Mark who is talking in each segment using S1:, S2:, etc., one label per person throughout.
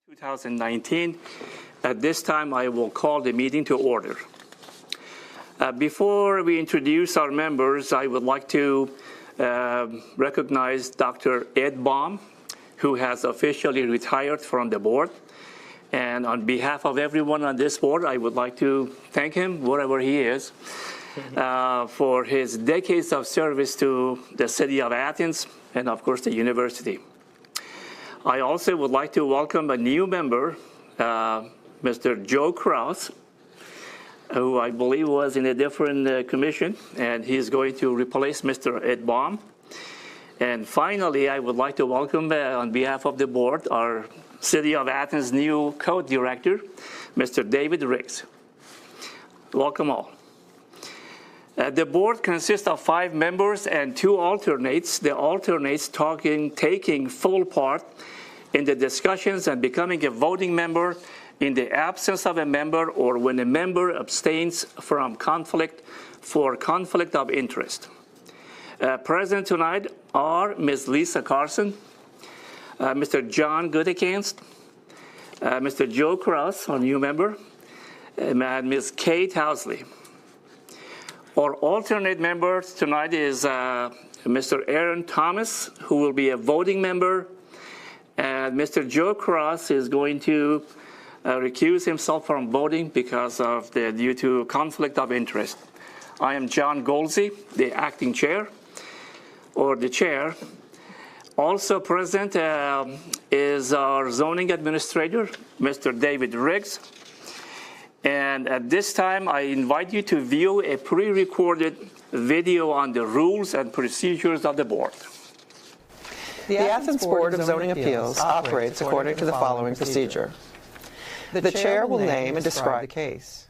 S1: 2019. At this time, I will call the meeting to order. Before we introduce our members, I would like to recognize Dr. Ed Baum, who has officially retired from the board. And on behalf of everyone on this board, I would like to thank him, wherever he is, for his decades of service to the city of Athens and, of course, the university. I also would like to welcome a new member, Mr. Joe Krause, who I believe was in a different commission, and he's going to replace Mr. Ed Baum. And finally, I would like to welcome, on behalf of the board, our City of Athens new code director, Mr. David Riggs. Welcome all. The board consists of 5 members and 2 alternates. The alternates taking full part in the discussions and becoming a voting member in the absence of a member or when a member abstains from conflict for conflict of interest. Present tonight are Ms. Lisa Carson, Mr. John Goodekanst, Mr. Joe Krause, our new member, and Ms. Kate Housley. Our alternate member tonight is Mr. Aaron Thomas, who will be a voting member, and Mr. Joe Krause is going to recuse himself from voting because of due to conflict of interest. I am John Goldsey, the acting chair, or the chair. Also present is our zoning administrator, Mr. David Riggs. And at this time, I invite you to view a pre-recorded video on the rules and procedures of the board.
S2: The Athens Board of Zoning Appeals operates according to the following procedure. The chair will name and describe the case.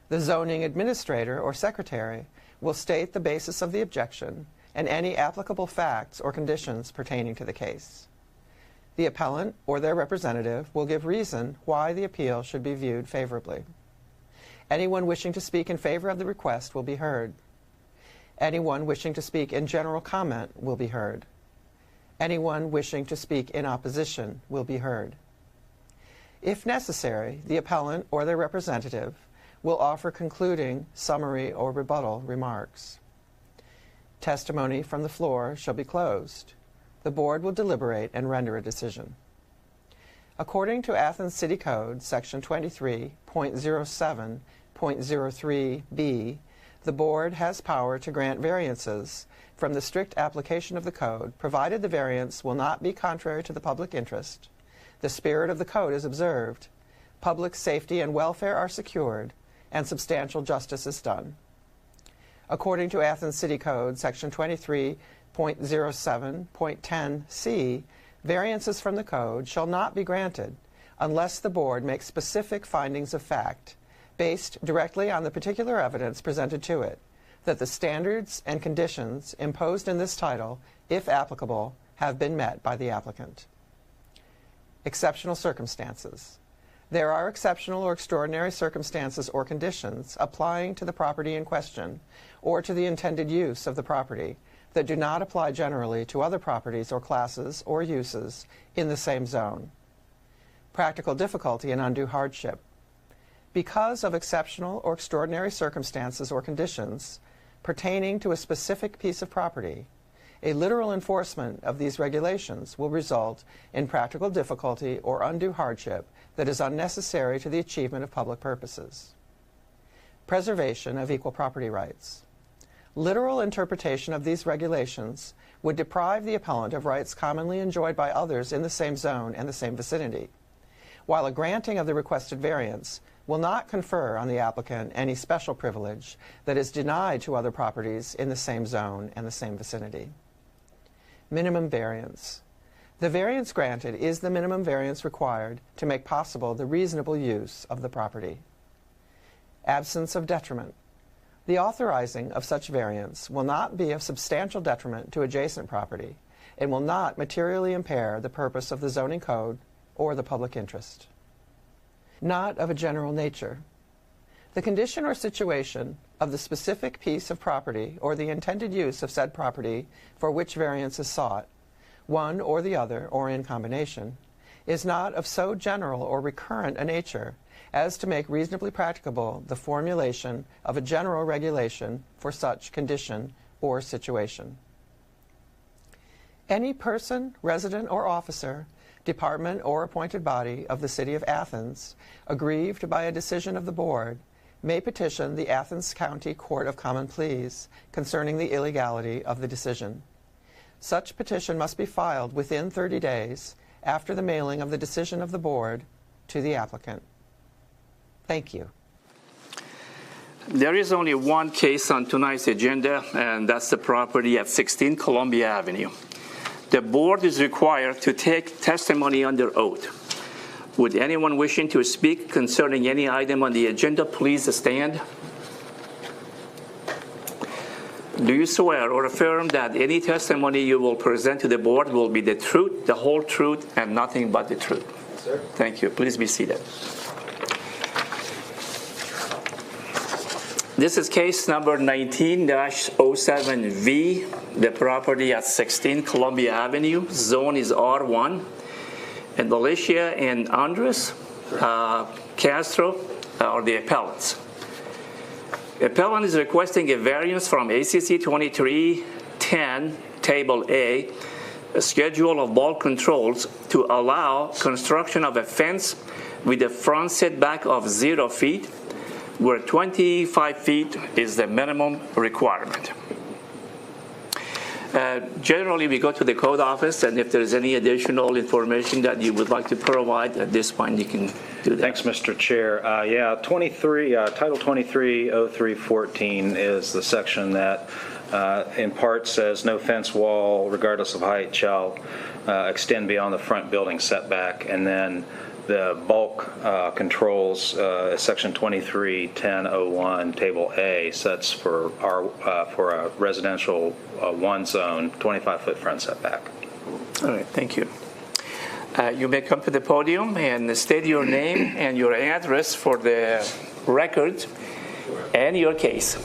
S2: The zoning administrator or secretary will state the basis of the objection and any applicable facts or conditions pertaining to the case. The appellant or their representative will give reason why the appeal should be viewed favorably. Anyone wishing to speak in favor of the request will be heard. Anyone wishing to speak in general comment will be heard. Anyone wishing to speak in opposition will be heard. If necessary, the appellant or their representative will offer concluding, summary, or rebuttal remarks. Testimony from the floor shall be closed. The board will deliberate and render a decision. According to Athens City Code, Section 23.07.03b, the board has power to grant variances from the strict application of the code, provided the variance will not be contrary to the public interest, the spirit of the code is observed, public safety and welfare are secured, and substantial justice is done. According to Athens City Code, Section 23.07.10c, variances from the code shall not be granted unless the board makes specific findings of fact based directly on the particular evidence presented to it, that the standards and conditions imposed in this title, if applicable, have been met by the applicant. Exceptional circumstances. There are exceptional or extraordinary circumstances or conditions applying to the property in question or to the intended use of the property that do not apply generally to other properties or classes or uses in the same zone. Practical difficulty and undue hardship. Because of exceptional or extraordinary circumstances or conditions pertaining to a specific piece of property, a literal enforcement of these regulations will result in practical difficulty or undue hardship that is unnecessary to the achievement of public purposes. Preservation of equal property rights. Literal interpretation of these regulations would deprive the appellant of rights commonly enjoyed by others in the same zone and the same vicinity, while a granting of the requested variance will not confer on the applicant any special privilege that is denied to other properties in the same zone and the same vicinity. Minimum variance. The variance granted is the minimum variance required to make possible the reasonable use of the property. Absence of detriment. The authorizing of such variance will not be of substantial detriment to adjacent property and will not materially impair the purpose of the zoning code or the public interest. Not of a general nature. The condition or situation of the specific piece of property or the intended use of said property for which variance is sought, one or the other or in combination, is not of so general or recurrent a nature as to make reasonably practicable the formulation of a general regulation for such condition or situation. Any person, resident, or officer, department, or appointed body of the City of Athens, aggrieved by a decision of the Board, may petition the Athens County Court of Common Pleas concerning the illegality of the decision. Such petition must be filed within 30 days after the mailing of the decision of the Board to the applicant. Thank you.
S1: There is only one case on tonight's agenda, and that's the property at 16 Columbia Avenue. The Board is required to take testimony under oath. Would anyone wishing to speak concerning any item on the agenda please stand? Do you swear or affirm that any testimony you will present to the Board will be the truth, the whole truth, and nothing but the truth?
S3: Yes, sir.
S1: Thank you. Please be seated. This is case number 19-07V, the property at 16 Columbia Avenue. Zone is R1. And Alicia and Andres Castro are the appellants. The appellant is requesting a variance from ACC 2310, Table A, a schedule of bulk controls to allow construction of a fence with a front setback of 0 feet, where 25 feet is the minimum requirement. Generally, we go to the code office, and if there's any additional information that you would like to provide at this point, you can do that.
S3: Thanks, Mr. Chair. Title 230314 is the section that in part says no fence wall, regardless of height, shall extend beyond the front building setback. And then the bulk controls, section 231001, Table A, sets for a residential one zone, 25-foot front setback.
S1: All right, thank you. You may come to the podium and state your name and your address for the record and your case.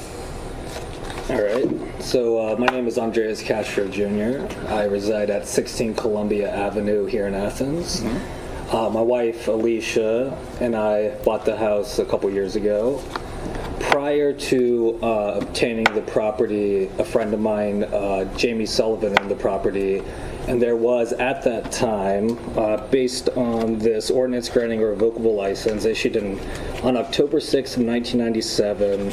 S4: All right. So my name is Andreas Castro Jr. I reside at 16 Columbia Avenue here in Athens. Mm-hmm. My wife, Alicia, and I bought the house a couple years ago. Prior to obtaining the property, a friend of mine, Jamie Sullivan, owned the property, and there was, at that time, based on this ordinance granting a revocable license issued on October 6th of 1997,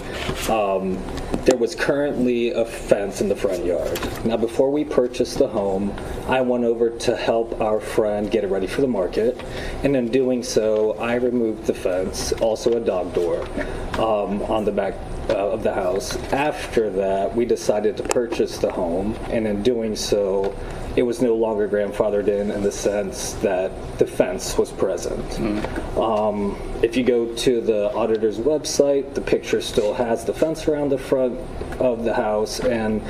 S4: there was currently a fence in the front yard. Now, before we purchased the home, I went over to help our friend get it ready for the market, and in doing so, I removed the fence, also a dog door, on the back of the house. After that, we decided to purchase the home, and in doing so, it was no longer grandfathered in the sense that the fence was present. If you go to the auditor's website, the picture still has the fence around the front of the house, and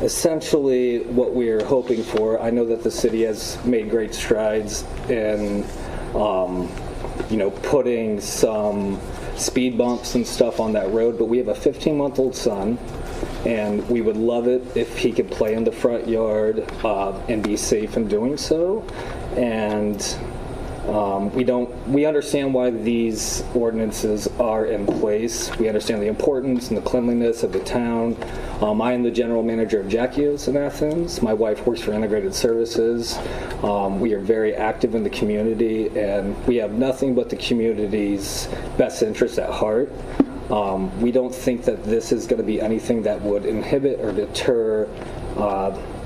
S4: essentially what we're hoping for, I know that the city has made great strides in putting some speed bumps and stuff on that road, but we have a 15-month-old son, and we would love it if he could play in the front yard and be safe in doing so. And we understand why these ordinances are in place. We understand the importance and the cleanliness of the town. I am the general manager of Jackios in Athens. My wife works for Integrated Services. We are very active in the community, and we have nothing but the community's best interests at heart. We don't think that this is going to be anything that would inhibit or deter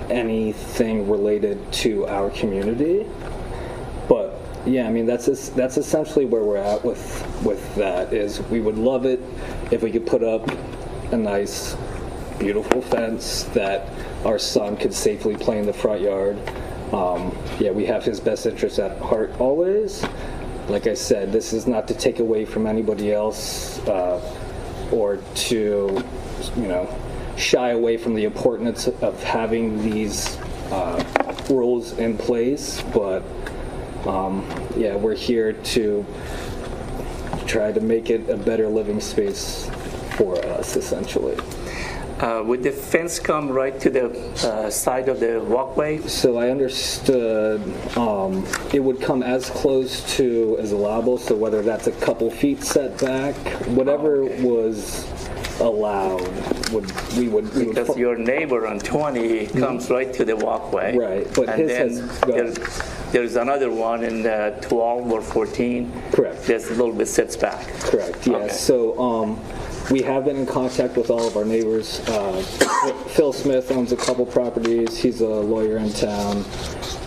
S4: anything related to our community. But yeah, I mean, that's essentially where we're at with that. Is we would love it if we could put up a nice, beautiful fence that our son could safely play in the front yard. We have his best interests at heart always. Like I said, this is not to take away from anybody else or to, shy away from the importance of having these rules in place. But we're here to try to make it a better living space for us, essentially.
S1: Would the fence come right to the side of the walkway?
S4: So I understood it would come as close to as allowable, so whether that's a couple feet setback, whatever was allowed, we would
S1: Because your neighbor on 20 comes right to the walkway.
S4: Right, but
S1: and
S4: his
S1: then
S4: has
S1: there's another one in 12 or 14.
S4: Correct.
S1: That's a little bit sets back.
S4: Correct, yeah.
S1: Okay.
S4: So we have been in contact with all of our neighbors. Phil Smith owns a couple properties. He's a lawyer in town.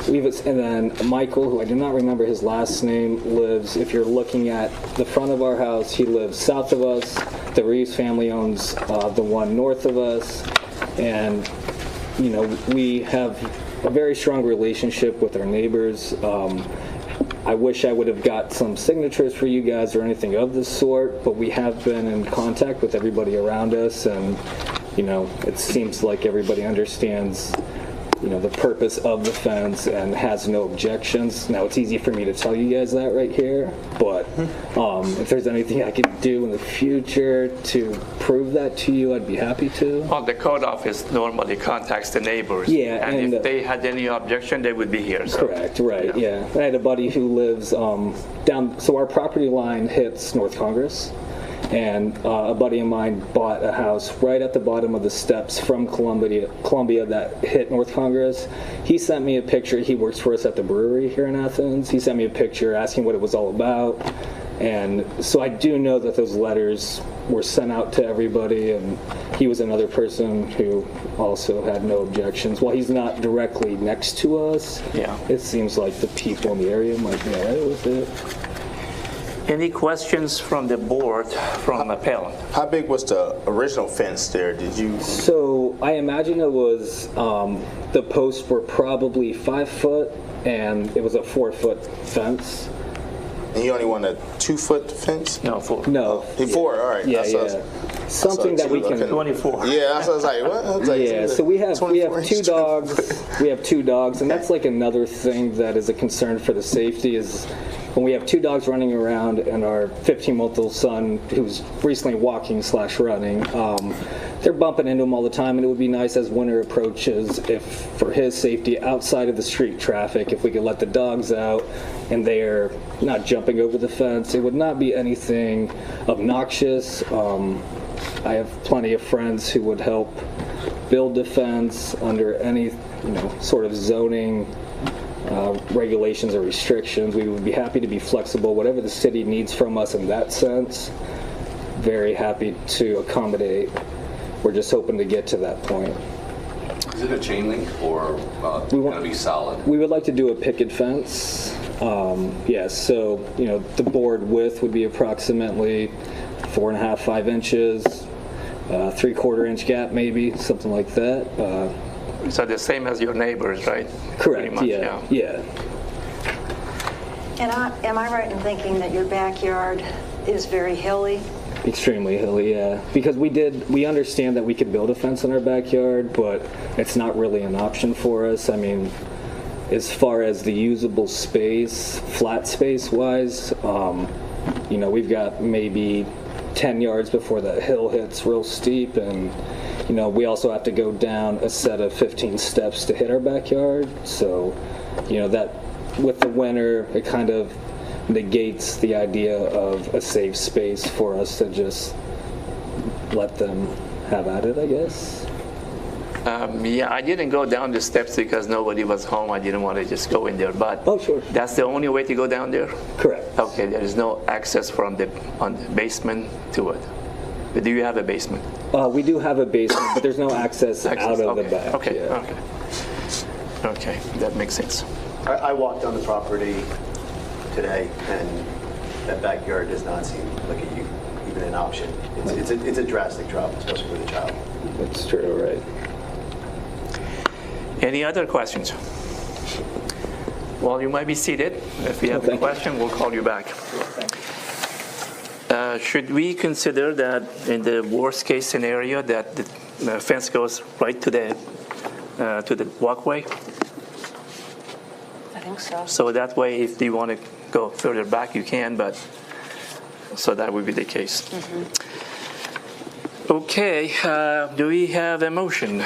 S4: And then Michael, who I do not remember his last name, lives, if you're looking at the front of our house, he lives south of us. The Reeves family owns the one north of us. And, you know, we have a very strong relationship with our neighbors. I wish I would have got some signatures for you guys or anything of the sort, but we have been in contact with everybody around us, and, you know, it seems like everybody understands, you know, the purpose of the fence and has no objections. Now, it's easy for me to tell you guys that right here, but if there's anything I can do in the future to prove that to you, I'd be happy to.
S1: Well, the code office normally contacts the neighbors.
S4: Yeah,
S1: and
S4: and
S1: if they had any objection, they would be here. So.
S4: Correct, right, yeah. I had a buddy who lives down, so our property line hits North Congress, and a buddy of mine bought a house right at the bottom of the steps from Columbia that hit North Congress. He sent me a picture. He works for us at the brewery here in Athens. He sent me a picture asking what it was all about. And so I do know that those letters were sent out to everybody, and he was another person who also had no objections. While he's not directly next to us, it seems like the people in the area might be all right with it.
S1: Any questions from the board from appellant?
S5: How big was the original fence there? Did you?
S4: So I imagine it was, the posts were probably 5 foot, and it was a 4-foot fence.
S5: And you only want a 2-foot fence?
S1: No, 4.
S4: No.
S5: 4, all right.
S4: Yeah,
S5: That's
S4: something that we can.
S1: 24.
S5: Yeah, I was like, what? I was like,
S4: Yeah, so we have
S5: 24
S4: two
S5: inch.
S4: dogs. We have 2 dogs, and that's like another thing that is a concern for the safety is when we have 2 dogs running around and our 15-month-old son, who's recently walking/running, they're bumping into him all the time, and it would be nice as winter approaches if, for his safety, outside of the street traffic, if we could let the dogs out and they're not jumping over the fence. It would not be anything obnoxious. I have plenty of friends who would help build the fence under any, you know, sort of zoning regulations or restrictions. We would be happy to be flexible, whatever the city needs from us in that sense. Very happy to accommodate. We're just hoping to get to that point.
S6: Is it a chain link or going to be solid?
S4: We would like to do a picket fence. Yes, so, you know, the board width would be approximately 4.5, 5 inches, 3/4 inch gap maybe, something like that.
S1: So the same as your neighbors, right?
S4: Correct,
S1: Pretty much,
S4: yeah.
S7: And am I right in thinking that your backyard is very hilly?
S4: Extremely hilly, yeah. Because we understand that we could build a fence in our backyard, but it's not really an option for us. I mean, as far as the usable space, flat space wise, you know, we've got maybe 10 yards before the hill hits real steep, and, you know, we also have to go down a set of 15 steps to hit our backyard. So, you know, that with the winter, it kind of negates the idea of a safe space for us to just let them have at it, I guess.
S1: Yeah, I didn't go down the steps because nobody was home. I didn't want to just go in there, but
S4: Oh, sure.
S1: that's the only way to go down there?
S4: Correct.
S1: Okay, there is no access from the basement to it. But do you have a basement?
S4: We do have a basement, but there's no access out of
S1: okay.
S4: the back.
S1: Okay,
S4: yeah.
S1: okay. Okay, that makes sense.
S8: I walked on the property today, and that backyard does not seem like even an option. It's a drastic drop, especially with a child.
S4: That's true, right.
S1: Any other questions? Well, you might be seated. If you have a question, we'll call you back. Should we consider that in the worst case scenario that the fence goes right to the walkway?
S7: I think so.
S1: So that way, if you want to go further back, you can, but so that would be the case. Okay, do we have a motion?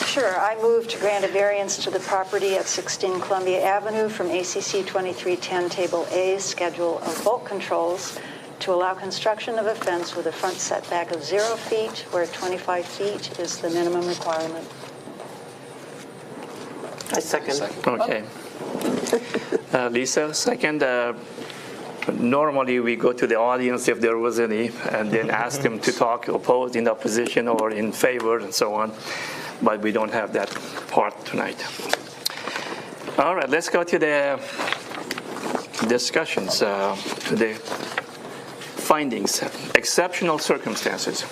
S7: Sure, I move to grant a variance to the property at 16 Columbia Avenue from ACC 2310 Table A, Schedule of Bolt Controls, to allow construction of a fence with a front setback of 0 feet, where 25 feet is the minimum requirement.
S2: I second.
S1: Okay. Lisa, second. Normally, we go to the audience if there was any, and then ask them to talk opposed, in opposition, or in favor, and so on. But we don't have that part tonight. All right, let's go to the discussions, to the findings. Exceptional circumstances.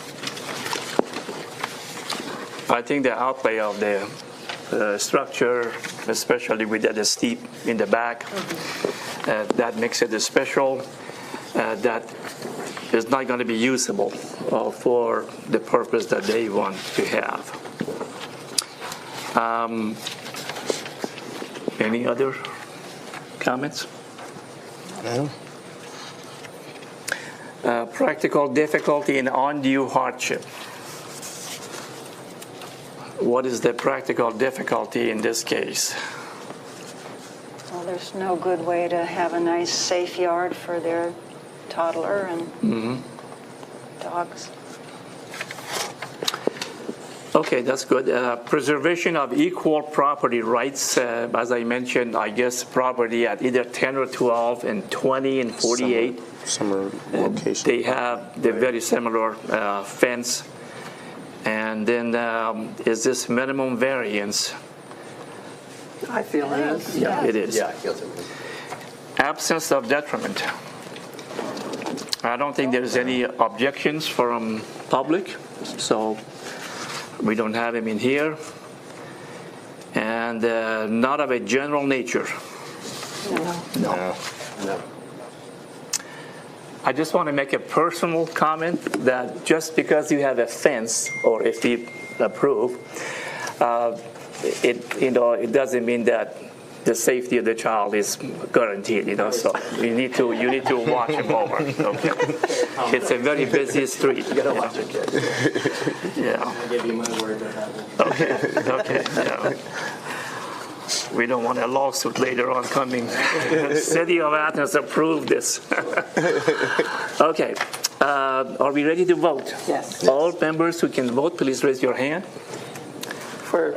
S1: I think the outlay of the structure, especially with the steep in the back, that makes it a special. That is not going to be usable for the purpose that they want to have. Any other comments?
S5: No.
S1: Practical difficulty and undue hardship. What is the practical difficulty in this case?
S7: Well, there's no good way to have a nice, safe yard for their toddler and dogs.
S1: Okay, that's good. Preservation of equal property rights. As I mentioned, I guess property at either 10 or 12 and 20 and 48.
S5: Summer location.
S1: They have the very similar fence. And then is this minimum variance?
S2: I feel it is.
S1: Yeah, it is.
S8: Yeah, I feel so.
S1: Absence of detriment. I don't think there's any objections from public, so we don't have them in here. And not of a general nature.
S5: No.
S8: No.
S1: I just want to make a personal comment that just because you have a fence, or if we approve, it doesn't mean that the safety of the child is guaranteed. So you need to watch him over. Okay, it's a very busy street.
S8: You gotta watch your kids.
S1: Yeah.
S8: I'll give you my word that happens.
S1: Okay. Yeah. We don't want a lawsuit later on coming. City of Athens approved this. Okay. Are we ready to vote?
S2: Yes.
S1: All members who can vote, please raise your hand. For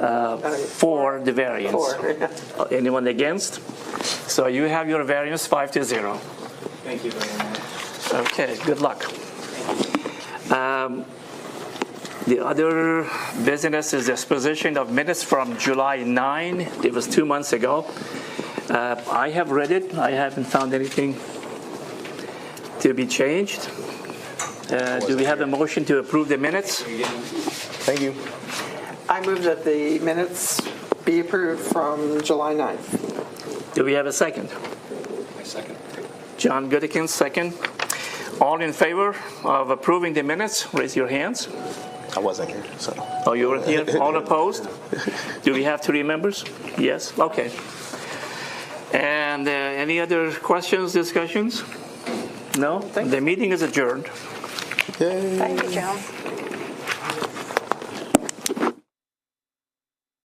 S1: the variance.
S2: Four.
S1: Anyone against? So you have your variance 5-0.
S4: Thank you very much.
S1: Okay, good luck. The other business is disposition of minutes from July 9. It was 2 months ago. I have read it. I haven't found anything to be changed. Do we have a motion to approve the minutes?
S5: Thank you.
S2: I move that the minutes be approved from July 9th.
S1: Do we have a second?
S6: I second.
S1: John Goodikins, second. All in favor of approving the minutes, raise your hands.
S5: I wasn't here, so.
S1: Oh, you weren't here? All opposed? Do we have 3 members? Yes? Okay. And any other questions, discussions? No? The meeting is adjourned.
S5: Yay.
S7: Thank you, Joan.